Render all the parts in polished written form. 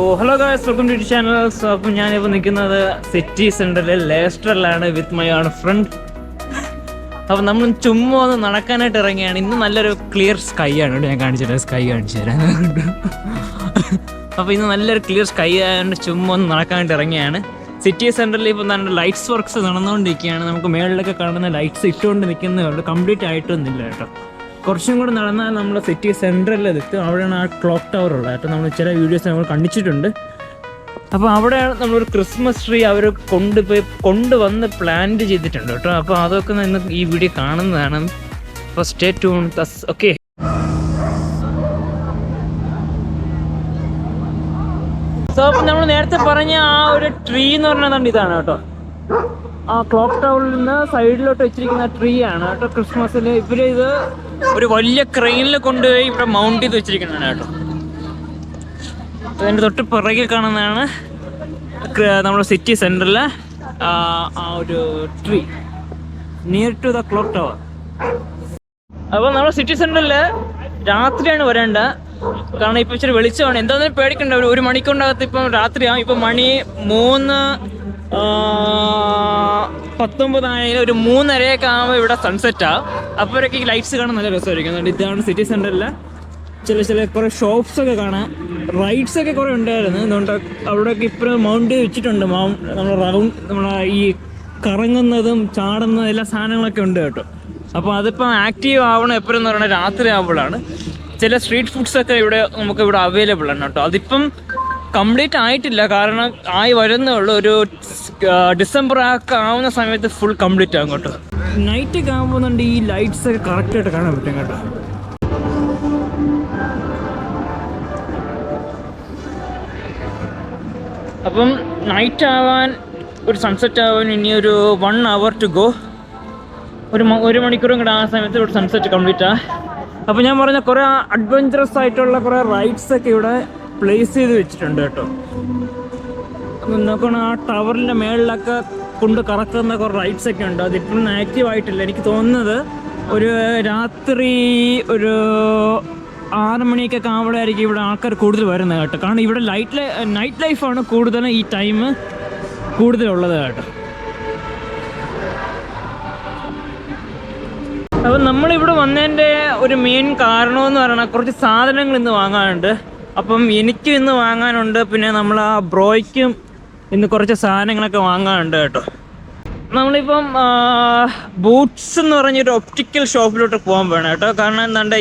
Hello guys, welcome to channel. So അപ്പം ഞാനിപ്പോൾ നിൽക്കുന്നത് സിറ്റി സെൻറ്ററിൽ ലേസ്റ്ററിലാണ് വിത്ത് മൈ ആണ് ഫ്രണ്ട്. അപ്പം നമ്മൾ ചുമ്മാ ഒന്ന് നടക്കാനായിട്ട് ഇറങ്ങിയാണ്. ഇന്ന് നല്ലൊരു ക്ലിയർ സ്കൈ ആണ്. ഞാൻ കാണിച്ചുതരാം, സ്കൈ കാണിച്ചു തരാം. അപ്പോൾ ഇന്ന് നല്ലൊരു ക്ലിയർ സ്കൈ ആയതുകൊണ്ട് ചുമ്മാ ഒന്ന് നടക്കാനായിട്ട് ഇറങ്ങിയാണ്. സിറ്റി സെൻറ്ററിൽ ഇപ്പോൾ നല്ല ലൈറ്റ്സ് വർക്ക്സ് നടന്നുകൊണ്ടിരിക്കുകയാണ്. നമുക്ക് മേളിലൊക്കെ കാണുന്ന ലൈറ്റ്സ് ഇട്ടുകൊണ്ട് നിൽക്കുന്നേ ഉള്ളൂ, കംപ്ലീറ്റ് ആയിട്ടൊന്നുമില്ല കേട്ടോ. കുറച്ചും കൂടെ നടന്നാൽ നമ്മൾ സിറ്റി സെൻറ്ററിൽ എത്തും. അവിടെയാണ് ആ ക്ലോക്ക് ടവർ ഉള്ളത് കേട്ടോ. നമ്മൾ ചില വീഡിയോസ് നമ്മൾ കണ്ടിച്ചിട്ടുണ്ട്. അപ്പോൾ അവിടെയാണ് നമ്മളൊരു ക്രിസ്മസ് ട്രീ അവർ കൊണ്ടുവന്ന് പ്ലാന്റ് ചെയ്തിട്ടുണ്ട് കേട്ടോ. അപ്പോൾ അതൊക്കെ ഇന്ന് ഈ വീഡിയോ കാണുന്നതാണ്. അപ്പോൾ സ്റ്റേ ട്യൂൺ. ഓക്കെ, സോ അപ്പം നമ്മൾ നേരത്തെ പറഞ്ഞ ആ ഒരു ട്രീ എന്ന് പറഞ്ഞാൽ ഇതാണ് കേട്ടോ. ആ ക്ലോക്ക് ടവറിൽ നിന്ന് സൈഡിലോട്ട് വെച്ചിരിക്കുന്ന ട്രീ ആണ് കേട്ടോ. ക്രിസ്മസിൽ ഇത് ഒരു വലിയ ക്രെയിനിൽ കൊണ്ടുപോയി ഇവിടെ മൗണ്ട് ചെയ്ത് വെച്ചിരിക്കുന്നതാണ് കേട്ടോ. അതിൻ്റെ തൊട്ട് പിറകിൽ കാണുന്നതാണ് നമ്മുടെ സിറ്റി സെൻറ്ററിലെ ആ ഒരു tree near to the clock tower. അപ്പോൾ നമ്മുടെ സിറ്റി സെൻറ്ററിൽ രാത്രിയാണ് വരേണ്ടത്. കാരണം ഇപ്പം ഇച്ചിരി വെളിച്ചമാണ്. എന്താണെന്ന് പേടിക്കണ്ട. ഒരു മണിക്കൂറിനകത്ത് ഇപ്പം രാത്രിയാവും. ഇപ്പം മണി 3:19 ഒരു 3:30 ആകുമ്പോൾ ഇവിടെ സൺസെറ്റാണ്. അപ്പോഴൊക്കെ ഈ ലൈറ്റ്സ് കാണാൻ നല്ല രസമായിരിക്കും. ഇതാണ് സിറ്റി സെൻറ്ററിൽ ചില കുറേ ഷോപ്സൊക്കെ കാണാം. റൈഡ്സൊക്കെ കുറേ ഉണ്ടായിരുന്നു. അതുകൊണ്ട് അവിടെയൊക്കെ ഇപ്പോഴും മൗണ്ട് വെച്ചിട്ടുണ്ട്. നമ്മളെ ഈ കറങ്ങുന്നതും ചാടുന്നതും എല്ലാ സാധനങ്ങളൊക്കെ ഉണ്ട് കേട്ടോ. അപ്പോൾ അതിപ്പം ആക്റ്റീവ് ആവണം എപ്പോഴും എന്ന് പറയുന്നത് രാത്രി ആകുമ്പോഴാണ്. ചില സ്ട്രീറ്റ് ഫുഡ്സൊക്കെ നമുക്ക് ഇവിടെ അവൈലബിൾ ആണ് കേട്ടോ. അതിപ്പം കംപ്ലീറ്റ് ആയിട്ടില്ല, കാരണം ആയി വരുന്നേ ഉള്ളൂ. ഒരു ഡിസംബർ ഒക്കെ ആവുന്ന സമയത്ത് ഫുൾ കംപ്ലീറ്റ് ആകും കേട്ടോ. നൈറ്റൊക്കെ ആകുമ്പോൾ ഈ ലൈറ്റ്സ് ഒക്കെ കറക്റ്റായിട്ട് കാണാൻ പറ്റും കേട്ടോ. അപ്പം നൈറ്റ് ആവാൻ, ഒരു സൺസെറ്റ് ആവാൻ ഇനിയൊരു 1 hour ടു ഗോ. ഒരു മണിക്കൂറും കൂടെ ആ സമയത്ത് ഇവിടെ സൺസെറ്റ് കംപ്ലീറ്റാണ്. അപ്പോൾ ഞാൻ പറഞ്ഞ കുറേ അഡ്വഞ്ചറസ് ആയിട്ടുള്ള കുറേ റൈഡ്സൊക്കെ ഇവിടെ പ്ലേസ് ചെയ്ത് വെച്ചിട്ടുണ്ട് കേട്ടോ. നോക്കണം, ആ ടവറിൻ്റെ മേളിലൊക്കെ കൊണ്ട് കറക്കുന്ന കുറേ റൈഡ്സൊക്കെ ഉണ്ട്. അതിപ്പോഴും ആക്റ്റീവ് ആയിട്ടില്ല. എനിക്ക് തോന്നുന്നത് ഒരു രാത്രി ഒരു 6 മണിയൊക്കെ ആവുമ്പോഴായിരിക്കും ഇവിടെ ആൾക്കാർ കൂടുതൽ വരുന്നത് കേട്ടോ. കാരണം ഇവിടെ നൈറ്റ് ലൈഫാണ് കൂടുതലും ഈ ടൈം കൂടുതലുള്ളത് കേട്ടോ. അപ്പം നമ്മളിവിടെ വന്നതിൻ്റെ ഒരു മെയിൻ കാരണമെന്ന് പറഞ്ഞാൽ കുറച്ച് സാധനങ്ങൾ ഇന്ന് വാങ്ങാനുണ്ട്. അപ്പം എനിക്കും ഇന്ന് വാങ്ങാനുണ്ട്, പിന്നെ നമ്മൾ ആ ബ്രോയ്ക്കും ഇന്ന് കുറച്ച് സാധനങ്ങളൊക്കെ വാങ്ങാനുണ്ട് കേട്ടോ. നമ്മളിപ്പം ബൂട്ട്സ് എന്ന് പറഞ്ഞൊരു ഒപ്റ്റിക്കൽ ഷോപ്പിലോട്ട് പോകാൻ വേണം കേട്ടോ. കാരണം എന്താണ്ട്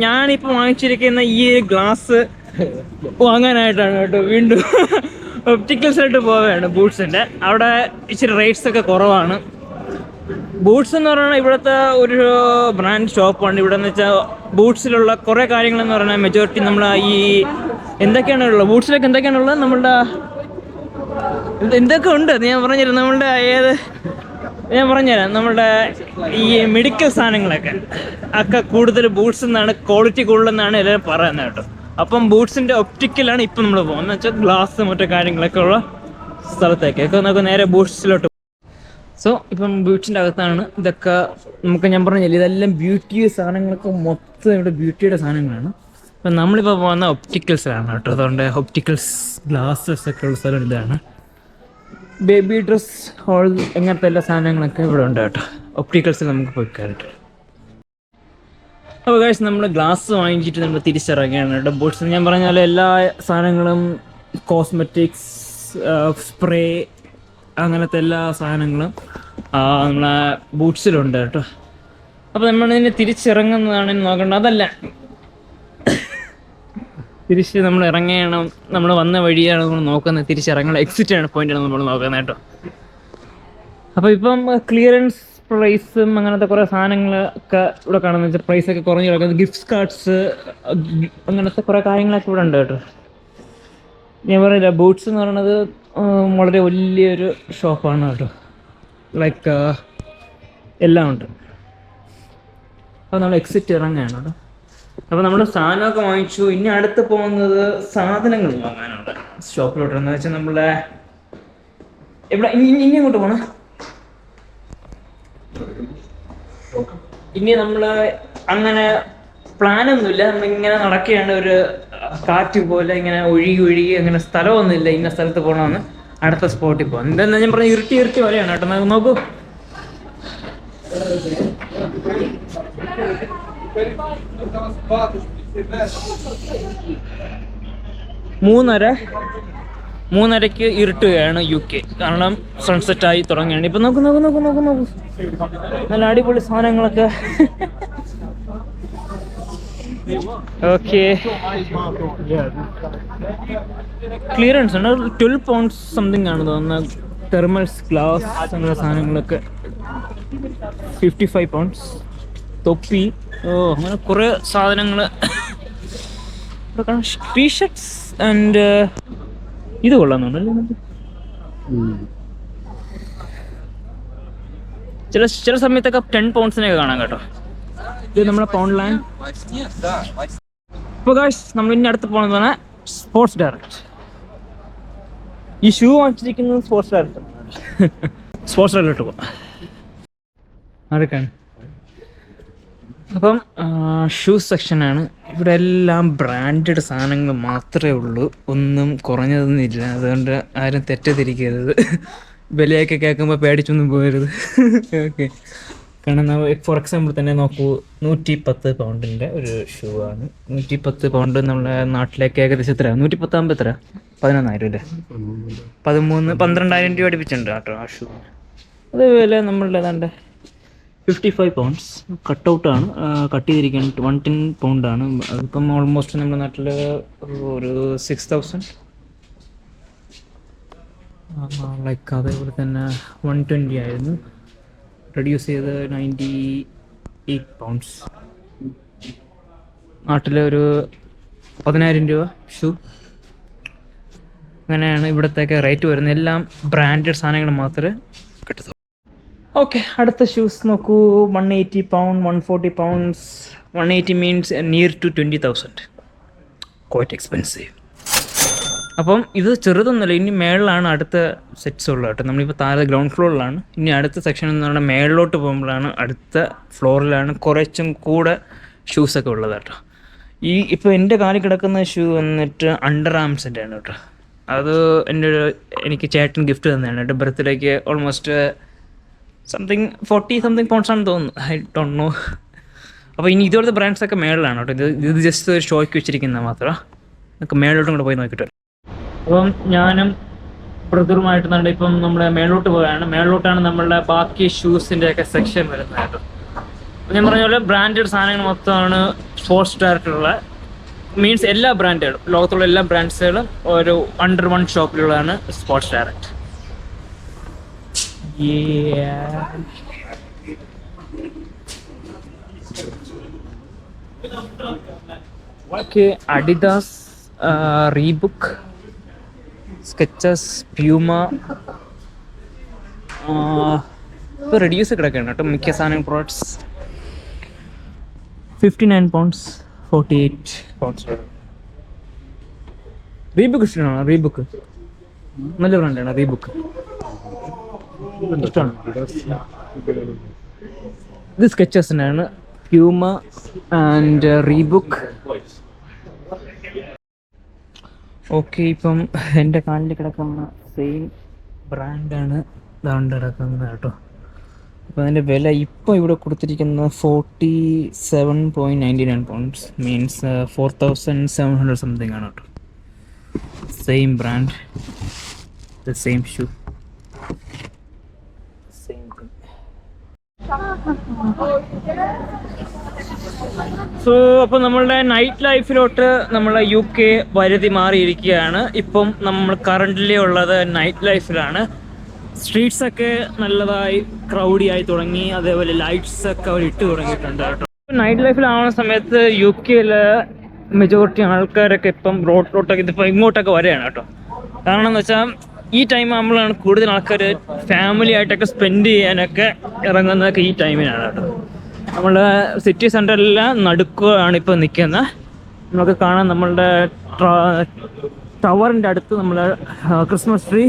ഞാനിപ്പോൾ വാങ്ങിച്ചിരിക്കുന്ന ഈ ഗ്ലാസ് വാങ്ങാനായിട്ടാണ് കേട്ടോ. വീണ്ടും ഒപ്റ്റിക്കൽസായിട്ട് പോവുകയാണ് ബൂട്ട്സിൻ്റെ. അവിടെ ഇച്ചിരി റേറ്റ്സൊക്കെ കുറവാണ്. ബൂട്ട്സ് എന്ന് പറയുന്നത് ഇവിടുത്തെ ഒരു ബ്രാൻഡ് ഷോപ്പാണ്. ഇവിടെ എന്ന് വെച്ചാൽ ബൂട്ട്സിലുള്ള കുറേ കാര്യങ്ങളെന്ന് പറഞ്ഞാൽ മെജോറിറ്റി നമ്മൾ ഈ എന്തൊക്കെയാണുള്ളത്, ബൂട്ട്സിലൊക്കെ എന്തൊക്കെയാണുള്ളത്, നമ്മളുടെ എന്തൊക്കെ ഉണ്ട് ഞാൻ പറഞ്ഞുതരാം. ഞാൻ പറഞ്ഞുതരാം. നമ്മളുടെ ഈ മെഡിക്കൽ സാധനങ്ങളൊക്കെ കൂടുതൽ ബൂട്ട്സ് എന്നാണ്, ക്വാളിറ്റി കൂടുതലെന്നാണ് എല്ലാവരും പറയുന്നത് കേട്ടോ. അപ്പം ബൂട്ട്സിൻ്റെ ഒപ്റ്റിക്കലാണ് ഇപ്പം നമ്മൾ പോകുന്നത്. എന്ന് വെച്ചാൽ ഗ്ലാസ് മറ്റു കാര്യങ്ങളൊക്കെ ഉള്ള സ്ഥലത്തേക്കൊക്കെ നമുക്ക് നേരെ ബൂട്ട്സിലോട്ട്. സോ ഇപ്പം ബ്യൂട്ടിൻ്റെ അകത്താണ് ഇതൊക്കെ. ഞാൻ പറഞ്ഞില്ല, ഇതെല്ലാം ബ്യൂട്ടി സാധനങ്ങളൊക്കെ മൊത്തം ഇവിടെ ബ്യൂട്ടിയുടെ സാധനങ്ങളാണ്. അപ്പം നമ്മളിപ്പോൾ പോകുന്ന ഒപ്റ്റിക്കൽസിലാണ് കേട്ടോ. അതുകൊണ്ട് ഒപ്റ്റിക്കൽസ് ഗ്ലാസസ് ഒക്കെ ഉള്ള സ്ഥലം ഇതാണ്. ബേബി ഡ്രസ് ഹോൾ അങ്ങനത്തെ എല്ലാ സാധനങ്ങളൊക്കെ ഇവിടെ ഉണ്ട് കേട്ടോ. ഒപ്റ്റിക്കൽസിൽ നമുക്ക് പോയി കയറിയിട്ട്. അപ്പോൾ ഗൈസ്, നമ്മൾ ഗ്ലാസ് വാങ്ങിച്ചിട്ട് നമ്മൾ തിരിച്ചിറങ്ങിയാണ് കേട്ടോ. ബോട്ട്സ് ഞാൻ പറഞ്ഞാൽ എല്ലാ സാധനങ്ങളും കോസ്മെറ്റിക്സ്, സ്പ്രേ, അങ്ങനത്തെ എല്ലാ സാധനങ്ങളും നമ്മളെ ബൂട്ട്സിലുണ്ട് കേട്ടോ. അപ്പോൾ നമ്മളിതിനെ തിരിച്ചിറങ്ങുന്നതാണ് നോക്കേണ്ടത്. അതല്ല, തിരിച്ച് നമ്മൾ ഇറങ്ങണം. നമ്മൾ വന്ന വഴിയാണ് നമ്മൾ നോക്കുന്നത്. തിരിച്ചിറങ്ങണം, എക്സിറ്റാണ് പോയിൻ്റാണ് നമ്മൾ നോക്കുന്നത് കേട്ടോ. അപ്പോൾ ഇപ്പം ക്ലിയറൻസ് പ്രൈസും അങ്ങനത്തെ കുറേ സാധനങ്ങളൊക്കെ ഇവിടെ കാണുന്നത് വെച്ചാൽ പ്രൈസൊക്കെ കുറഞ്ഞ് കിടക്കുന്നത്. ഗിഫ്റ്റ് കാർഡ്സ് അങ്ങനത്തെ കുറേ കാര്യങ്ങളൊക്കെ ഇവിടെ ഉണ്ട് കേട്ടോ. ഞാൻ പറയില്ല, ബൂട്ട്സ് എന്ന് പറയുന്നത് വളരെ വലിയൊരു ഷോപ്പാണ് കേട്ടോ. ലൈക്ക് എല്ലാം ഉണ്ട്. അപ്പോൾ നമ്മൾ എക്സിറ്റ് ഇറങ്ങുകയാണ് കേട്ടോ. അപ്പോൾ നമ്മൾ സാധനമൊക്കെ വാങ്ങിച്ചു. ഇനി അടുത്ത് പോകുന്നത് സാധനങ്ങൾ വാങ്ങാനുണ്ട് ഷോപ്പിലോട്ട്. എന്ന് വെച്ചാൽ നമ്മളെ എവിടെ ഇനി അങ്ങോട്ട് പോകണം. ഇനി നമ്മൾ അങ്ങനെ പ്ലാനൊന്നുമില്ല. നമ്മളിങ്ങനെ നടക്കുകയാണ്. ഒരു കാറ്റ് പോലെ ഇങ്ങനെ ഒഴുകി ഒഴുകി അങ്ങനെ സ്ഥലമൊന്നുമില്ല, ഇന്ന സ്ഥലത്ത് പോകണമെന്ന്. അടുത്ത സ്പോട്ടിൽ പോകാം. എന്താണെന്ന് ഞാൻ പറഞ്ഞ ഇരുട്ടി ഇരുട്ടി വരെയാണ് കേട്ടോ. നോക്കൂ, 3:30 ഇരുട്ടുകയാണ് UK. കാരണം സൺസെറ്റ് ആയി തുടങ്ങിയാണ്. ഇപ്പൊ നോക്കൂ നോക്കൂ നോക്കൂ നോക്കൂ നോക്കൂ, നല്ല അടിപൊളി സാധനങ്ങളൊക്കെ. ഓക്കെ, ക്ലിയറൻസ് ഉണ്ട്. 12 pounds സംതിങ് ആണ് തോന്നുന്നത്. തെർമൽസ്, ഗ്ലാസ്, അങ്ങനെ സാധനങ്ങളൊക്കെ 55 pounds. തൊപ്പി, അങ്ങനെ കുറെ സാധനങ്ങള്. ടീഷർട്ട്സ് ആൻഡ് ഇത് കൊള്ളാന്നുണ്ടല്ലേ. ചില സമയത്തൊക്കെ 10 poundsനൊക്കെ കാണാം കേട്ടോ. ഇത് നമ്മുടെ പൗണ്ട് ലാൻഡ്. ഇപ്പോൾ ഗായ്സ് നമ്മൾ ഇനി അടുത്ത് പോകുന്നതാണ് സ്പോർട്സ് ഡയറക്റ്റ്. ഈ ഷൂ വാങ്ങിച്ചിരിക്കുന്നത് സ്പോർട്സ് ഡയറക്റ്റ്. സ്പോർട്സ് ഡയറക്റ്റ് പോകാം. ആരൊക്കെയാണ്? അപ്പം ഷൂ സെക്ഷനാണ്. ഇവിടെ എല്ലാം ബ്രാൻഡഡ് സാധനങ്ങൾ മാത്രമേ ഉള്ളൂ, ഒന്നും കുറഞ്ഞതൊന്നുമില്ല. അതുകൊണ്ട് ആരും തെറ്റത്തിരിക്കരുത്, വിലയൊക്കെ കേൾക്കുമ്പോൾ പേടിച്ചൊന്നും പോകരുത്. ഓക്കെ, കാരണം ഫോർ എക്സാമ്പിൾ തന്നെ നോക്കൂ, 110 പൗണ്ടിൻ്റെ ഒരു ഷൂ ആണ്. 110 പൗണ്ട് നമ്മുടെ നാട്ടിലേക്ക് ഏകദേശം എത്ര? 110 ആകുമ്പോൾ എത്ര? 11,000 അല്ലേ? 12,000 രൂപ അടുപ്പിച്ചിട്ടുണ്ട് കേട്ടോ ആ ഷൂ. അതേപോലെ നമ്മളുടെ ഏതാണ്ട് 55 pounds കട്ടൗട്ടാണ്, കട്ട് ചെയ്തിരിക്കുകയാണ്. 110 പൗണ്ടാണ്. അതിപ്പം ഓൾമോസ്റ്റ് നമ്മുടെ നാട്ടിൽ ഒരു 6,000 ലൈക്ക്. അതേപോലെ തന്നെ 120 ആയിരുന്നു, റെഡ്യൂസ് ചെയ്ത് 98 pounds. നാട്ടിൽ ഒരു 10,000 രൂപ ഷൂ. അങ്ങനെയാണ് ഇവിടത്തേക്ക് റേറ്റ് വരുന്നത്. എല്ലാം ബ്രാൻഡഡ് സാധനങ്ങൾ മാത്രമേ കിട്ടത്തുള്ളൂ. ഓക്കെ, അടുത്ത ഷൂസ് നോക്കൂ. 180 pounds, 140 pounds. 180 means near to 20,000. Quite expensive. അപ്പം ഇത് ചെറുതൊന്നുമല്ല. ഇനി മേളിലാണ് അടുത്ത സെറ്റ്സ് ഉള്ളത് കേട്ടോ. നമ്മളിപ്പോൾ താഴെ ഗ്രൗണ്ട് ഫ്ലോറിലാണ്. ഇനി അടുത്ത സെക്ഷൻ എന്ന് പറഞ്ഞാൽ മേളിലോട്ട് പോകുമ്പോഴാണ്, അടുത്ത ഫ്ലോറിലാണ് കുറച്ചും കൂടെ ഷൂസൊക്കെ ഉള്ളത് കേട്ടോ. ഇപ്പോൾ എൻ്റെ കാലിൽ കിടക്കുന്ന ഷൂ വന്നിട്ട് അണ്ടർ ആംസിൻ്റെ ആണ് കേട്ടോ. അത് എനിക്ക് ചേട്ടൻ ഗിഫ്റ്റ് തന്നെയാണ് കേട്ടോ, ബർത്ത്ഡേക്ക്. ഓൾമോസ്റ്റ് സംതിങ് 40 something pounds ആണെന്ന് തോന്നുന്നു, ഐ ഡോണ്ട് നോ. അപ്പോൾ ഇനി ഇതുപോലത്തെ ബ്രാൻഡ്സൊക്കെ മേളിലാണ് കേട്ടോ. ഇത് ജസ്റ്റ് ഒരു ഷോയ്ക്ക് വെച്ചിരിക്കുന്നത് മാത്രമാണ്. നമുക്ക് മേളിലോട്ടും കൂടെ പോയി നോക്കിയിട്ട്. അപ്പം ഞാനും ബ്രദറുമായിട്ട് നല്ല ഇപ്പം നമ്മുടെ മേളിലോട്ട് പോവുകയാണ്. മേളിലോട്ടാണ് നമ്മളുടെ ബാക്കി ഷൂസിൻ്റെയൊക്കെ സെക്ഷൻ വരുന്നത് കേട്ടോ. അപ്പം ഞാൻ പറഞ്ഞ പോലെ ബ്രാൻഡഡ് സാധനങ്ങൾ മൊത്തമാണ് സ്പോർട്സ് ഡയറക്റ്റുള്ള. മീൻസ് എല്ലാ ബ്രാൻഡുകളും, ലോകത്തുള്ള എല്ലാ ബ്രാൻഡ്സുകളും ഒരു അണ്ടർ വൺ ഷോപ്പിലുള്ളതാണ് Sports Direct. Okay, Adidas, Reebok, Skechers, Puma. ഇപ്പോൾ റെഡ്യൂസ് കിടക്കുകയാണ് കേട്ടോ മിക്ക സാധനം പ്രോഡക്ട്സ്. 59 pounds, 48 pounds. റീബുക്ക് ഇഷ്ടമാണോ? റീബുക്ക് നല്ല ബ്രാൻഡാണ് റീബുക്ക്, ഇഷ്ടമാണ്. ഇത് സ്കെച്ചസിനാണ്. Puma and Reebok. ഓക്കെ, ഇപ്പം എൻ്റെ കാലിൽ കിടക്കുന്ന സെയിം ബ്രാൻഡാണ് ഇതാണ്ട് കിടക്കുന്നത് കേട്ടോ. അപ്പോൾ അതിൻ്റെ വില ഇപ്പോൾ ഇവിടെ കൊടുത്തിരിക്കുന്ന 47.99 pounds, മീൻസ് 4,700 സംതിങ് ആണ് കേട്ടോ. Same brand, the same shoe, same thing. So അപ്പോൾ നമ്മളുടെ നൈറ്റ് ലൈഫിലോട്ട് നമ്മളെ UK പരിധി മാറിയിരിക്കുകയാണ്. ഇപ്പം നമ്മൾ കറൻ്റ്ലി ഉള്ളത് നൈറ്റ് ലൈഫിലാണ്. സ്ട്രീറ്റ്സൊക്കെ നല്ലതായി ക്രൗഡി ആയി തുടങ്ങി. അതേപോലെ ലൈറ്റ്സ് ഒക്കെ അവർ ഇട്ട് തുടങ്ങിയിട്ടുണ്ട് കേട്ടോ. നൈറ്റ് ലൈഫിലാവുന്ന സമയത്ത് UK മെജോറിറ്റി ആൾക്കാരൊക്കെ ഇപ്പം റോഡിലോട്ടൊക്കെ ഇതിപ്പോൾ ഇങ്ങോട്ടൊക്കെ വരികയാണ് കേട്ടോ. കാരണം എന്ന് വെച്ചാൽ ഈ ടൈം ആകുമ്പോഴാണ് കൂടുതൽ ആൾക്കാർ ഫാമിലി ആയിട്ടൊക്കെ സ്പെൻഡ് ചെയ്യാനൊക്കെ ഇറങ്ങുന്നതൊക്കെ ഈ ടൈമിനാണ് കേട്ടോ. നമ്മൾ സിറ്റി സെൻറ്ററിലെ നടുക്കാണ് ഇപ്പോൾ നിൽക്കുന്നത്. നമുക്ക് കാണാം നമ്മളുടെ ടവറിൻ്റെ അടുത്ത് നമ്മൾ ക്രിസ്മസ് ട്രീ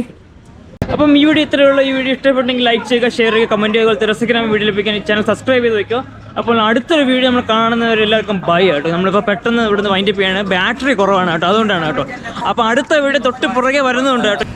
അപ്പം ഈ വീഡിയോ ഇത്രയുള്ള ഈ വീഡിയോ ഇഷ്ടപ്പെട്ടെങ്കിൽ ലൈക്ക് ചെയ്യുക, ഷെയർ ചെയ്യുക, കമൻറ്റ് ചെയ്യുക. പോലത്തെ രസിക്കുന്ന വീഡിയോ ലഭിക്കാൻ ഈ ചാനൽ സബ്സ്ക്രൈബ് ചെയ്ത് വയ്ക്കുക. അപ്പോൾ അടുത്തൊരു വീഡിയോ നമ്മൾ കാണുന്നവരെല്ലാവർക്കും ബൈ കേട്ടോ. നമ്മളിപ്പോൾ പെട്ടെന്ന് ഇവിടുന്ന് വൈൻഡപ്പ് ചെയ്യാണ്, ബാറ്ററി കുറവാണ് കേട്ടോ, അതുകൊണ്ടാണ് കേട്ടോ. അപ്പോൾ അടുത്ത വീഡിയോ തൊട്ട് പുറകെ വരുന്നുണ്ട് കേട്ടോ.